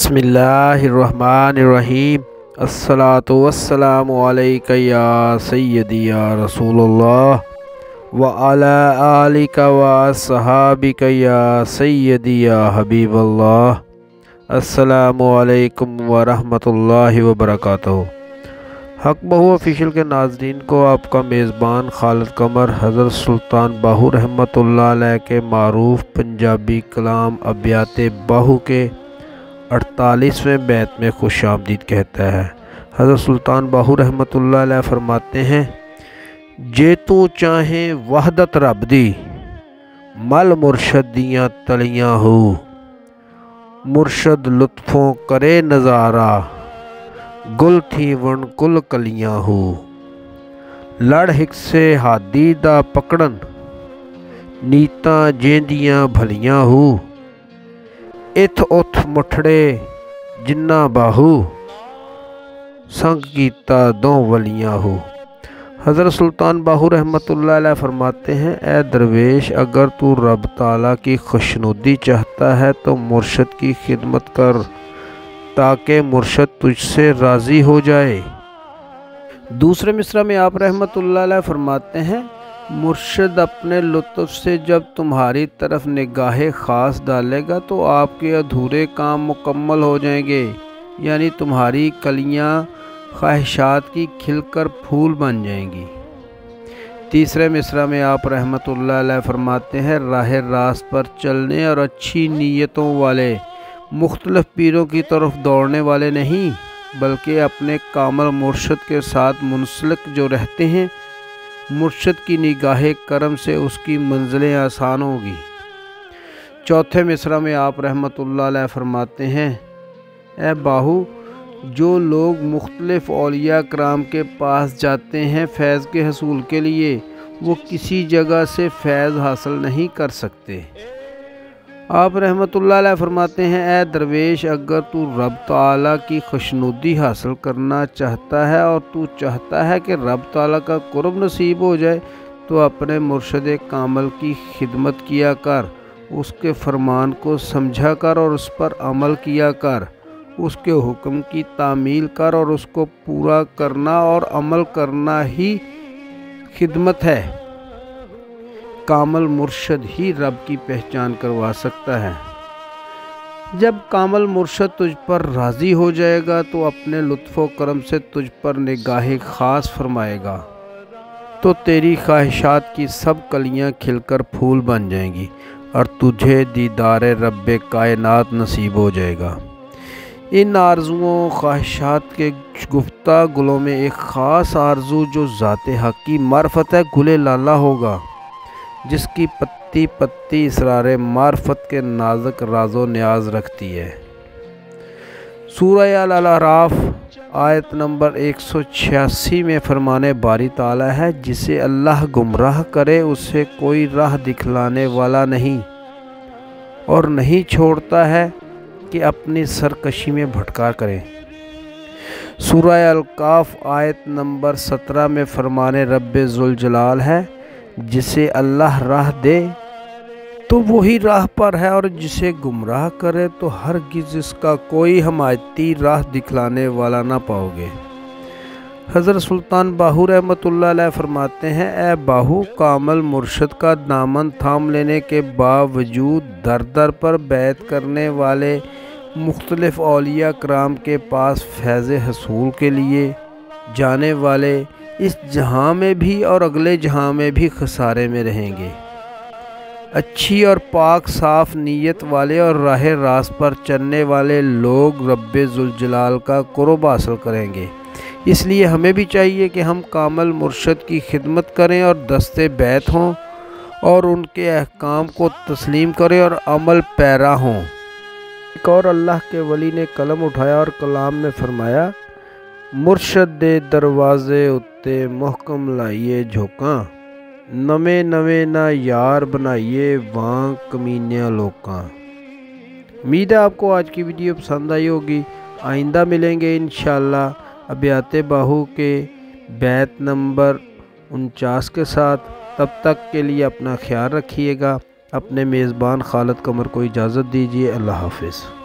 बिस्मिल्लाहिर्रहमानिर्रहीम। अस्सलातु वस्सलामु अलैका या सय्यदी या रसूलल्लाह व अला आलिका व अस्हाबिका या सय्यदी या हबीबल्लाह। अस्सलामु अलैकुम व रहमतुल्लाहि व बरकातुहू। हक बहू ऑफिशियल के नाज़रीन को आपका मेज़बान खालिद कमर हज़रत सुल्तान बाहू रहमतुल्लाह अलैह के मारूफ पंजाबी कलाम अबियात बाहू के 48वें बैत में खुश आमदीद कहता है। हज़रत सुल्तान बाहू रहमतुल्लाह अलैह फरमाते हैं, जे तू चाहे वहदत रब दी मल मुर्शद दियाँ तलियाँ हो, मुर्शद लुत्फों करे नज़ारा गुल थी वन कुल कलियाँ हो। लड़ हिक से हादी दा पकड़न नीता जेंदियाँ भलियाँ हो, इथ उथ मुठड़े जिन्ना बाहू संग कीता दो वलियाँ हो। हज़रत सुल्तान बाहू रहमतुल्लाह अलैह फरमाते हैं, ए दरवेश, अगर तू रब ताला की खुशनुदी चाहता है तो मुर्शद की खिदमत कर ताकि मुर्शद तुझसे राज़ी हो जाए। दूसरे मिसरा में आप रहमतुल्लाह अलैह फरमाते हैं, मुर्शद अपने लुत्फ़ से जब तुम्हारी तरफ निगाह ख़ास डालेगा तो आपके अधूरे काम मुकम्मल हो जाएंगे, यानी तुम्हारी कलियां ख्वाहिशात की खिलकर फूल बन जाएंगी। तीसरे मिसरा में आप रहमतुल्लाह अलैह फरमाते हैं, राह रास्त पर चलने और अच्छी नीयतों वाले मुख्तलिफ पीरों की तरफ दौड़ने वाले नहीं, बल्कि अपने कामल मुर्शद के साथ मुंसलिक जो रहते हैं, मुर्शद की निगाह करम से उसकी मंजिलें आसान होगी। चौथे मिसरा में आप रहमतुल्लाह अलैह फरमाते हैं, ए बाहू, जो लोग मुख्तलिफ औलिया कराम के पास जाते हैं फैज़ के हसूल के लिए, वो किसी जगह से फैज़ हासिल नहीं कर सकते। आप रहमतुल्लाह अलैह फरमाते हैं, ए दरवेश, अगर तू रब ताला की खुशनुदी हासिल करना चाहता है और तू चाहता है कि रब ताला का कुर्ब नसीब हो जाए, तो अपने मुर्शद कामल की खिदमत किया कर, उसके फरमान को समझा कर और उस पर अमल किया कर, उसके हुक्म की तामील कर और उसको पूरा करना और अमल करना ही खिदमत है। कामल मुर्शद ही रब की पहचान करवा सकता है। जब कामल मुर्शद तुझ पर राज़ी हो जाएगा तो अपने लुत्फ़ व करम से तुझ पर निगाह ख़ास फरमाएगा, तो तेरी ख्वाहिशात की सब कलियां खिलकर फूल बन जाएंगी और तुझे दीदार रब्बे कायनात नसीब हो जाएगा। इन आरज़ुओं ख्वाहिशात के गुफ्ता गुलों में एक ख़ास आरज़ू जो ज़ाते हक़ की मार्फत है गुले लाला होगा, जिसकी पत्ती पत्ती इसरार मार्फत के नाज़ुक राज़ो न्याज रखती है। सूरह अल-अराफ आयत नंबर 186 में फरमाने बारी ताला है, जिसे अल्लाह गुमराह करे उसे कोई राह दिखलाने वाला नहीं और नहीं छोड़ता है कि अपनी सरकशी में भटका करे। सूरह अल-काफ आयत नंबर 17 में फरमाने रब्बे ज़ुल जलाल है, जिसे अल्लाह राह दे तो वही राह पर है और जिसे गुमराह करे तो हरगिज़ इसका कोई हमायती राह दिखलाने वाला ना पाओगे। हज़रत सुल्तान बाहू रहमतुल्लाह अलैह फरमाते हैं, ए बाहू, कामल मुर्शद का दामन थाम लेने के बावजूद दर दर पर बैत करने वाले मुख्तलिफ औलिया कराम के पास फैज़ हसूल के लिए जाने वाले इस जहां में भी और अगले जहां में भी खसारे में रहेंगे। अच्छी और पाक साफ नीयत वाले और राह रास्त पर चलने वाले लोग रब्बे ज़ुल जलाल का कुर्ब हासिल करेंगे। इसलिए हमें भी चाहिए कि हम कामल मुर्शद की खिदमत करें और दस्ते बैत हों और उनके अहकाम को तस्लीम करें और अमल पैरा हों। एक और अल्लाह के वली ने कलम उठाया और कलाम में फरमाया, मुर्शद दे दरवाजे उत्ते मुहकम लाइए झोंका, नवे नवे ना यार बनाइए वां कमीनिया लोकां। उम्मीद है आपको आज की वीडियो पसंद आई होगी। आइंदा मिलेंगे इंशाअल्लाह अबियात बाहू के बैत नंबर 49 के साथ। तब तक के लिए अपना ख्याल रखिएगा। अपने मेज़बान खालिद कमर को इजाज़त दीजिए। अल्लाह हाफ़िज़।